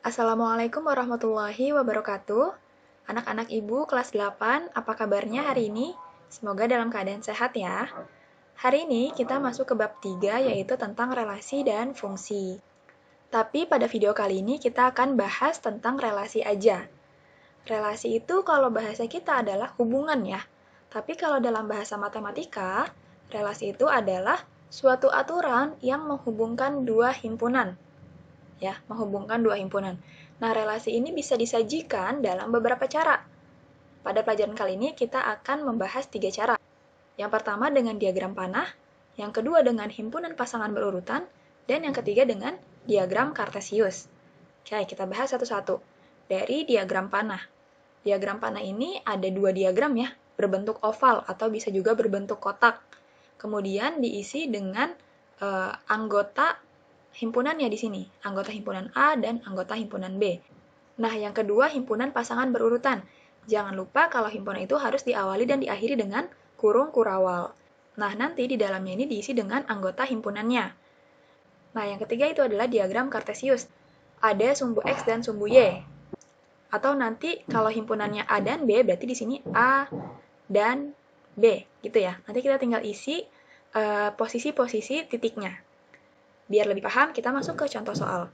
Assalamualaikum warahmatullahi wabarakatuh. Anak-anak Ibu kelas 8, apa kabarnya hari ini? Semoga dalam keadaan sehat ya. Hari ini kita masuk ke bab 3 yaitu tentang relasi dan fungsi. Tapi pada video kali ini kita akan bahas tentang relasi aja. Relasi itu kalau bahasa kita adalah hubungan ya. Tapi kalau dalam bahasa matematika, relasi itu adalah suatu aturan yang menghubungkan dua himpunan. Menghubungkan dua himpunan. Nah, relasi ini bisa disajikan dalam beberapa cara. Pada pelajaran kali ini kita akan membahas 3 cara. Yang pertama dengan diagram panah, yang kedua dengan himpunan pasangan berurutan, dan yang ketiga dengan diagram kartesius. Oke, kita bahas satu-satu. Dari diagram panah. Diagram panah ini ada 2 diagram ya, berbentuk oval atau bisa juga berbentuk kotak. Kemudian diisi dengan anggota himpunannya di sini, anggota himpunan A dan anggota himpunan B. Nah, yang kedua, himpunan pasangan berurutan. Jangan lupa kalau himpunan itu harus diawali dan diakhiri dengan kurung kurawal. Nah, nanti di dalamnya ini diisi dengan anggota himpunannya. Nah, yang ketiga itu adalah diagram kartesius. Ada sumbu X dan sumbu Y. Atau nanti kalau himpunannya A dan B, berarti di sini A dan B, gitu ya. Nanti kita tinggal isi posisi-posisi titiknya. Biar lebih paham, kita masuk ke contoh soal.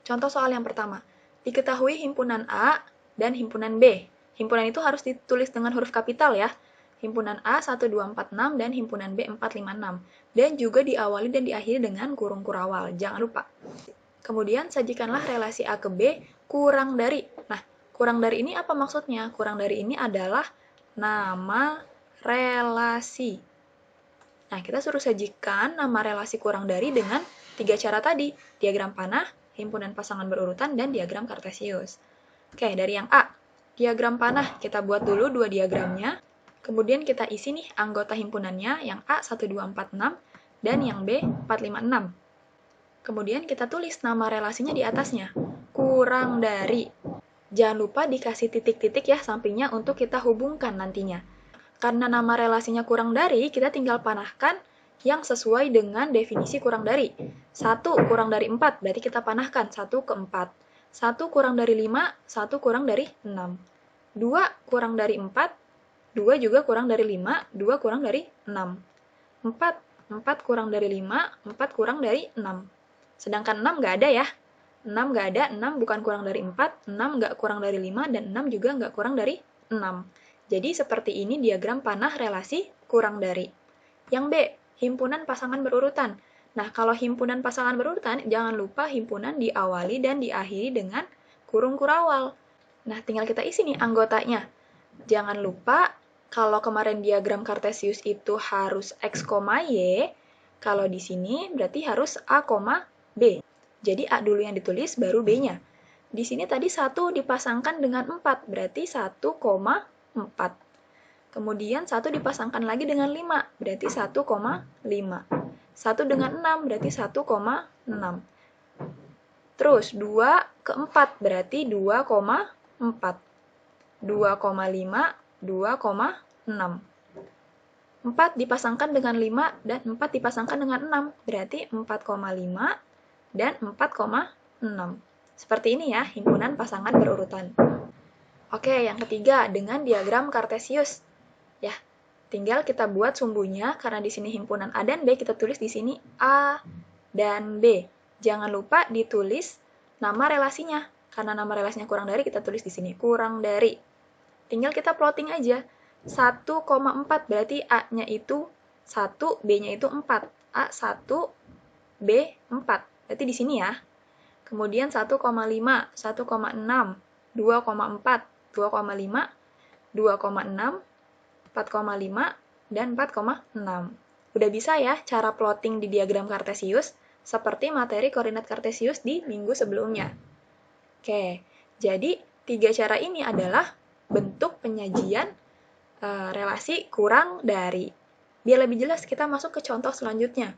Contoh soal yang pertama. Diketahui himpunan A dan himpunan B. Himpunan itu harus ditulis dengan huruf kapital ya. Himpunan A 1, 2, 4, 6 dan himpunan B 4, 5, 6. Dan juga diawali dan diakhiri dengan kurung kurawal. Jangan lupa. Kemudian sajikanlah relasi A ke B kurang dari. Nah, kurang dari ini apa maksudnya? Kurang dari ini adalah nama relasi. Nah, kita suruh sajikan nama relasi kurang dari dengan 3 cara tadi. Diagram panah, himpunan pasangan berurutan, dan diagram kartesius. Oke, dari yang A. Diagram panah, kita buat dulu 2 diagramnya. Kemudian kita isi nih anggota himpunannya, yang A 1, 2, 4, 6, dan yang B 4, 5, 6. Kemudian kita tulis nama relasinya di atasnya. Kurang dari. Jangan lupa dikasih titik-titik ya sampingnya untuk kita hubungkan nantinya. Karena nama relasinya kurang dari, kita tinggal panahkan yang sesuai dengan definisi kurang dari. 1 kurang dari 4, berarti kita panahkan 1 ke 4. 1 kurang dari 5, 1 kurang dari 6. 2 kurang dari 4, 2 juga kurang dari 5, 2 kurang dari 6. 4 kurang dari 5, 4 kurang dari 6. Sedangkan 6 nggak ada ya. 6 nggak ada, 6 bukan kurang dari 4, 6 nggak kurang dari 5, dan 6 juga nggak kurang dari 6. Jadi seperti ini diagram panah relasi kurang dari. Yang B, himpunan pasangan berurutan. Nah, kalau himpunan pasangan berurutan, jangan lupa himpunan diawali dan diakhiri dengan kurung kurawal. Nah, tinggal kita isi nih anggotanya. Jangan lupa, kalau kemarin diagram kartesius itu harus X, Y, kalau di sini berarti harus A, B. Jadi A dulu yang ditulis, baru B-nya. Di sini tadi 1 dipasangkan dengan 4, berarti 1, 4. Kemudian 1 dipasangkan lagi dengan 5, berarti 1,5. 1 dengan 6, berarti 1,6. Terus 2 ke 4, berarti 2,4. 2,5, 2,6. 4 dipasangkan dengan 5, dan 4 dipasangkan dengan 6, berarti 4,5 dan 4,6. Seperti ini ya, himpunan pasangan berurutan. Oke, yang ketiga, dengan diagram kartesius. Ya, tinggal kita buat sumbunya, karena di sini himpunan A dan B, kita tulis di sini A dan B. Jangan lupa ditulis nama relasinya, karena nama relasinya kurang dari, kita tulis di sini kurang dari. Tinggal kita plotting aja. 1,4 berarti A-nya itu 1, B-nya itu 4. A1, B4. Berarti di sini ya. Kemudian 1,5, 1,6, 2,4, 2,5, 2,6, 4,5, dan 4,6. Udah bisa ya cara plotting di diagram kartesius, seperti materi koordinat kartesius di minggu sebelumnya. Oke, jadi 3 cara ini adalah bentuk penyajian relasi kurang dari. Biar lebih jelas, kita masuk ke contoh selanjutnya.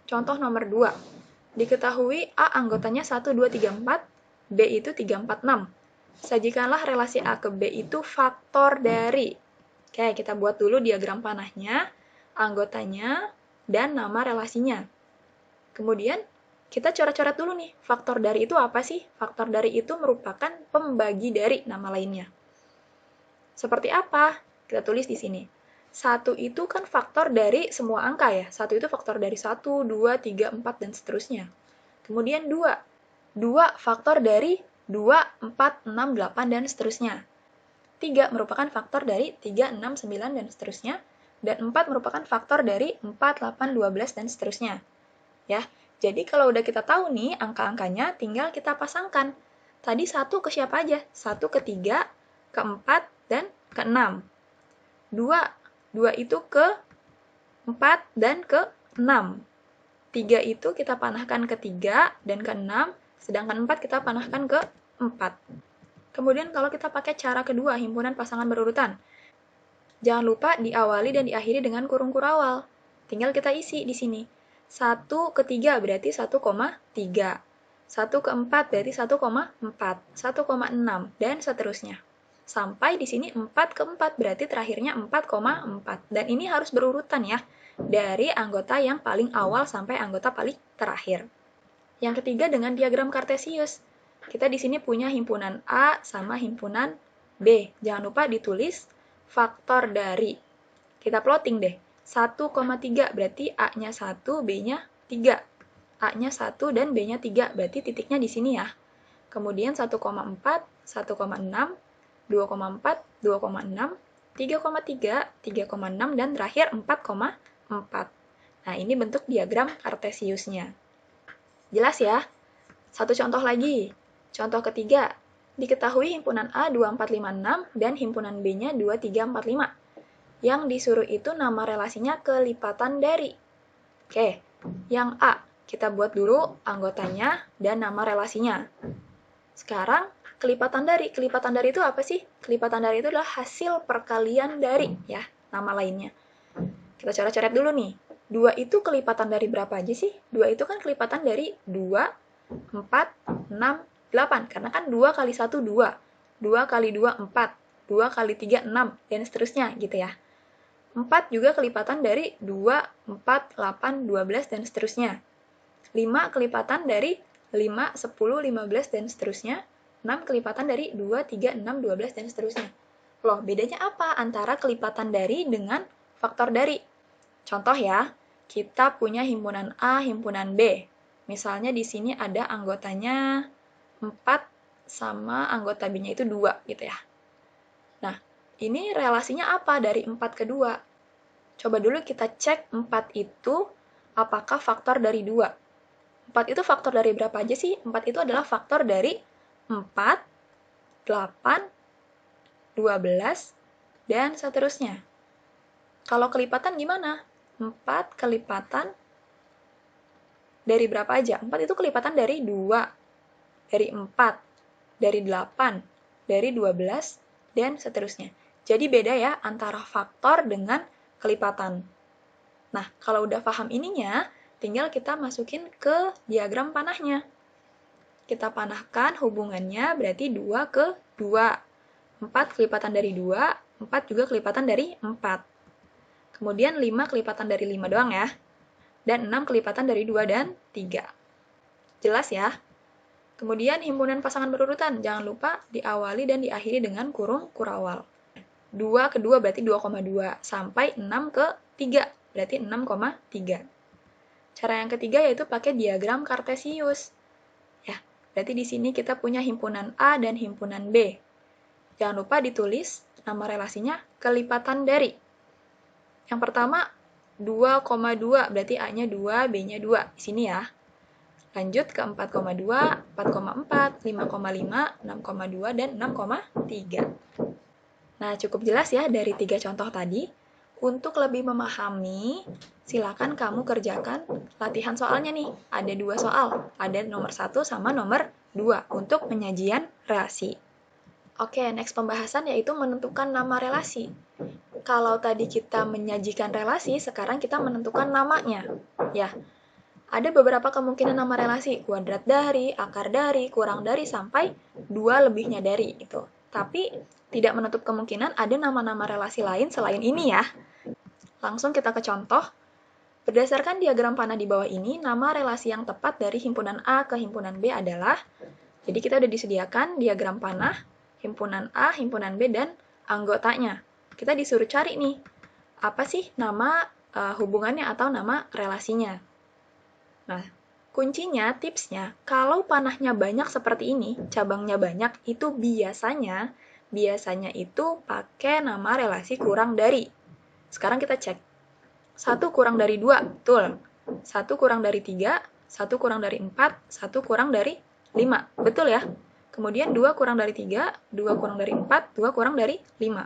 Contoh nomor 2. Diketahui A anggotanya 1, 2, 3, 4, B itu 3, 4, 6. Sajikanlah relasi A ke B itu faktor dari. Oke, kita buat dulu diagram panahnya, anggotanya, dan nama relasinya. Kemudian, Kita coret-coret dulu nih, faktor dari itu apa sih? Faktor dari itu merupakan pembagi dari nama lainnya. Seperti apa? Kita tulis di sini. 1 itu kan faktor dari semua angka ya. 1 itu faktor dari 1, 2, 3, 4, dan seterusnya. Kemudian 2. 2 faktor dari 2, 4, 6, 8, dan seterusnya. 3 merupakan faktor dari 3, 6, 9, dan seterusnya. Dan 4 merupakan faktor dari 4, 8, 12, dan seterusnya. Ya, jadi kalau udah kita tahu nih angka-angkanya, tinggal kita pasangkan. Tadi 1 ke siapa aja? 1 ke 3, ke 4, dan ke 6. 2 itu ke 4 dan ke 6. 3 itu kita panahkan ke 3 dan ke 6, sedangkan 4 kita panahkan ke 4. Kemudian kalau kita pakai cara kedua, himpunan pasangan berurutan, jangan lupa diawali dan diakhiri dengan kurung kurawal. Tinggal kita isi di sini. 1 ke 3 berarti 1,3. 1 ke 4 berarti 1,4. 1,6 dan seterusnya. Sampai di sini 4 ke 4 berarti terakhirnya 4,4. Dan ini harus berurutan ya. Dari anggota yang paling awal sampai anggota paling terakhir. Yang ketiga dengan diagram kartesius. Kita di sini punya himpunan A sama himpunan B. Jangan lupa ditulis faktor dari. Kita plotting deh. 1,3 berarti A-nya 1, B-nya 3. A-nya 1 dan B-nya 3, berarti titiknya di sini ya. Kemudian 1,4, 1,6, 2,4, 2,6, 3,3, 3,6, dan terakhir 4,4. Nah, ini bentuk diagram kartesiusnya. Jelas ya? Satu contoh lagi. Contoh ketiga. Diketahui himpunan A 2456 dan himpunan B-nya 2345. Yang disuruh itu nama relasinya kelipatan dari. Oke, yang A, kita buat dulu anggotanya dan nama relasinya. Sekarang, kelipatan dari. Kelipatan dari itu apa sih? Kelipatan dari itu adalah hasil perkalian dari, ya, nama lainnya. Kita coret-coret dulu nih. 2 itu kelipatan dari berapa aja sih? 2 itu kan kelipatan dari 2, 4, 6, 8. Karena kan 2 kali 1, 2. 2 kali 2, 4. 2 kali 3, 6. Dan seterusnya, gitu ya. 4 juga kelipatan dari 2, 4, 8, 12, dan seterusnya. 5 kelipatan dari 5, 10, 15, dan seterusnya. 6 kelipatan dari 2, 3, 6, 12, dan seterusnya. Loh, bedanya apa antara kelipatan dari dengan faktor dari? Contoh ya, kita punya himpunan A, himpunan B. Misalnya di sini ada anggotanya 4 sama anggota B-nya itu 2 gitu ya. Nah, ini relasinya apa dari 4 ke 2? Coba dulu kita cek 4 itu apakah faktor dari 2. 4 itu faktor dari berapa aja sih? 4 itu adalah faktor dari 4, 8, 12, dan seterusnya. Kalau kelipatan gimana? 4 kelipatan dari berapa aja? 4 itu kelipatan dari 2, dari 4, dari 8, dari 12, dan seterusnya. Jadi beda ya antara faktor dengan kelipatan. Nah, kalau udah paham ininya, tinggal kita masukin ke diagram panahnya. Kita panahkan hubungannya berarti 2 ke 2. 4 kelipatan dari 2, 4 juga kelipatan dari 4. Kemudian 5 kelipatan dari 5 doang ya. Dan 6 kelipatan dari 2 dan 3. Jelas ya? Kemudian himpunan pasangan berurutan, jangan lupa diawali dan diakhiri dengan kurung kurawal. 2 ke 2 berarti 2,2, sampai 6 ke 3 berarti 6,3. Cara yang ketiga yaitu pakai diagram kartesius. Ya, berarti di sini kita punya himpunan A dan himpunan B. Jangan lupa ditulis nama relasinya kelipatan dari. Yang pertama 2,2 berarti A-nya 2, B-nya 2. Di sini ya. Lanjut ke 4,2, 4,4, 5,5, 6,2, dan 6,3. Nah, cukup jelas ya dari 3 contoh tadi. Untuk lebih memahami, silakan kamu kerjakan latihan soalnya nih. Ada 2 soal, ada nomor 1 sama nomor 2 untuk penyajian relasi. Oke, next pembahasan yaitu menentukan nama relasi. Kalau tadi kita menyajikan relasi, sekarang kita menentukan namanya. Ya, ada beberapa kemungkinan nama relasi, kuadrat dari, akar dari, kurang dari, sampai 2 lebihnya dari gitu. Tapi tidak menutup kemungkinan ada nama-nama relasi lain selain ini ya. Langsung kita ke contoh. Berdasarkan diagram panah di bawah ini, nama relasi yang tepat dari himpunan A ke himpunan B adalah, jadi kita udah disediakan diagram panah, himpunan A, himpunan B, dan anggotanya. Kita disuruh cari nih, apa sih nama hubungannya atau nama relasinya. Nah, kuncinya, tipsnya, kalau panahnya banyak seperti ini, cabangnya banyak, itu biasanya itu pakai nama relasi kurang dari. Sekarang kita cek. 1 kurang dari 2, betul. 1 kurang dari 3, 1 kurang dari 4, 1 kurang dari 5, betul ya? Kemudian 2 kurang dari 3, 2 kurang dari 4, 2 kurang dari 5.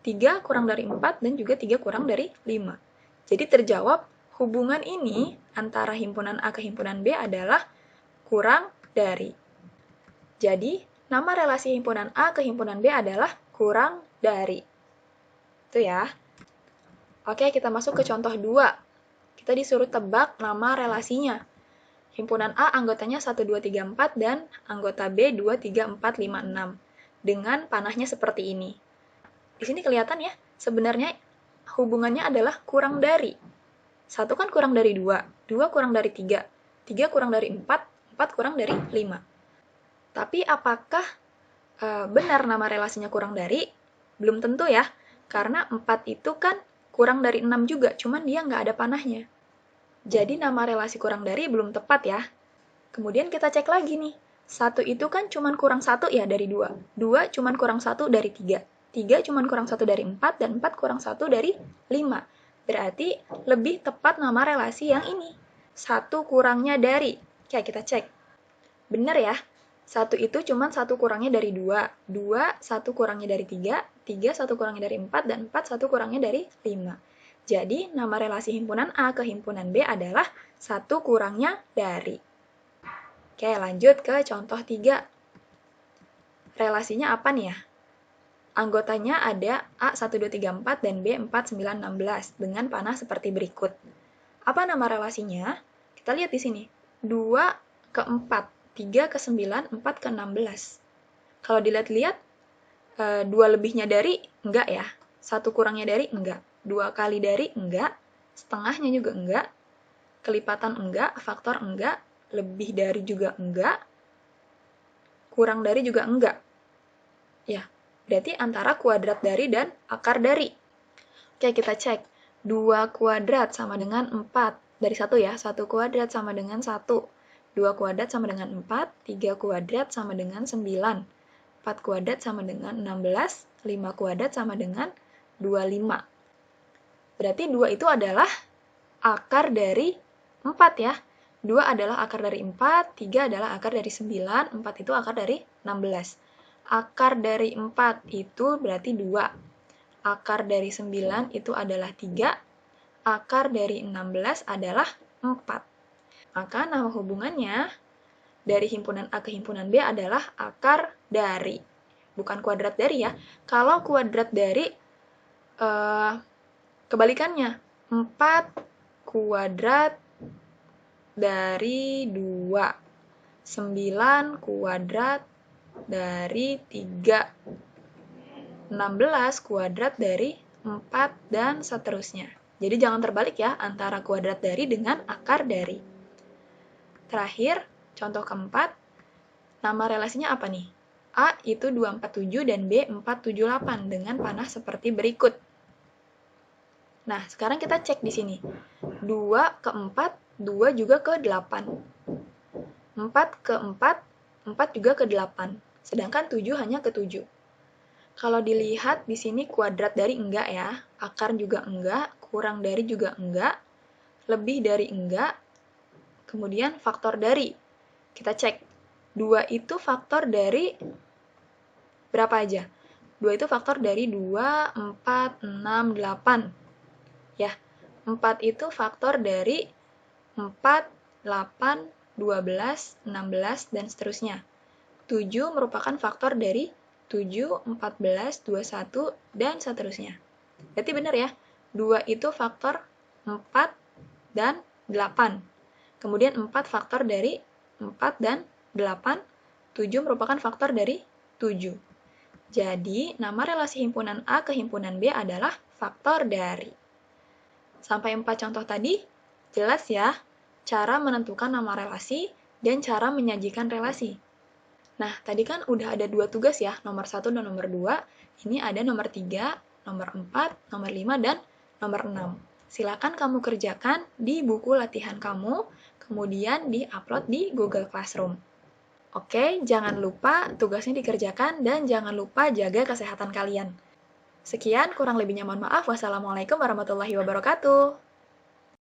3 kurang dari 4, dan juga 3 kurang dari 5. Jadi terjawab, hubungan ini antara himpunan A ke himpunan B adalah kurang dari. Jadi, nama relasi himpunan A ke himpunan B adalah kurang dari. Itu ya. Oke, kita masuk ke contoh 2. Kita disuruh tebak nama relasinya. Himpunan A anggotanya 1, 2, 3, 4 dan anggota B 2, 3, 4, 5, 6. Dengan panahnya seperti ini. Di sini kelihatan ya, sebenarnya hubungannya adalah kurang dari. 1 kan kurang dari 2, 2 kurang dari 3, 3 kurang dari 4, 4 kurang dari 5. Tapi apakah benar nama relasinya kurang dari? Belum tentu ya, karena 4 itu kan kurang dari 6 juga, cuman dia nggak ada panahnya. Jadi nama relasi kurang dari belum tepat ya. Kemudian kita cek lagi nih. 1 itu kan cuman kurang 1 ya dari 2. 2 cuman kurang 1 dari 3. 3 cuman kurang 1 dari 4, dan 4 kurang 1 dari 5. Berarti lebih tepat nama relasi yang ini. 1 kurangnya dari. Oke, kita cek. Benar ya? 1 itu cuma 1 kurangnya dari 2, 2 1 kurangnya dari 3, 3 1 kurangnya dari 4, dan 4 1 kurangnya dari 5. Jadi, nama relasi himpunan A ke himpunan B adalah 1 kurangnya dari. Oke, lanjut ke contoh 3. Relasinya apa nih ya? Anggotanya ada A 1, 2, 3, 4 dan B 4, 9, 16 dengan panah seperti berikut. Apa nama relasinya? Kita lihat di sini. 2 ke 4. 3 ke 9, 4 ke 16. Kalau dilihat-lihat, 2 lebihnya dari, enggak ya. 1 kurangnya dari, enggak. 2 kali dari, enggak. Setengahnya juga enggak. Kelipatan enggak, faktor enggak. Lebih dari juga enggak. Kurang dari juga enggak. Ya, berarti antara kuadrat dari dan akar dari. Oke, kita cek. 2 kuadrat sama dengan 4. Dari 1 ya, 1 kuadrat sama dengan 1. 2 kuadrat sama dengan 4, 3 kuadrat sama dengan 9, 4 kuadrat sama dengan 16, 5 kuadrat sama dengan 25. Berarti 2 itu adalah akar dari 4 ya. 2 adalah akar dari 4, 3 adalah akar dari 9, 4 itu akar dari 16. Akar dari 4 itu berarti 2. Akar dari 9 itu adalah 3. Akar dari 16 adalah 4. Maka nama hubungannya dari himpunan A ke himpunan B adalah akar dari. Bukan kuadrat dari ya. Kalau kuadrat dari, kebalikannya. 4 kuadrat dari 2. 9 kuadrat dari 3. 16 kuadrat dari 4, dan seterusnya. Jadi jangan terbalik ya antara kuadrat dari dengan akar dari. Terakhir, contoh keempat, nama relasinya apa nih? A itu 247 dan B 478 dengan panah seperti berikut. Nah, sekarang kita cek di sini. 2 ke 4, 2 juga ke 8. 4 ke 4, 4 juga ke 8. Sedangkan 7 hanya ke 7. Kalau dilihat di sini kuadrat dari enggak ya, akar juga enggak, kurang dari juga enggak, lebih dari enggak, kemudian faktor dari. Kita cek. 2 itu faktor dari berapa aja? 2 itu faktor dari 2, 4, 6, 8. Ya, 4 itu faktor dari 4, 8, 12, 16, dan seterusnya. 7 merupakan faktor dari 7, 14, 21, dan seterusnya. Berarti benar ya, 2 itu faktor 4 dan 8. Kemudian 4 faktor dari 4 dan 8, 7 merupakan faktor dari 7. Jadi, nama relasi himpunan A ke himpunan B adalah faktor dari. Sampai 4 contoh tadi, Jelas ya, cara menentukan nama relasi dan cara menyajikan relasi. Nah, tadi kan udah ada 2 tugas ya, nomor 1 dan nomor 2. Ini ada nomor 3, nomor 4, nomor 5, dan nomor 6. Silakan kamu kerjakan di buku latihan kamu, kemudian di-upload di Google Classroom. Oke, jangan lupa tugasnya dikerjakan dan jangan lupa jaga kesehatan kalian. Sekian, kurang lebihnya mohon maaf. Wassalamualaikum warahmatullahi wabarakatuh.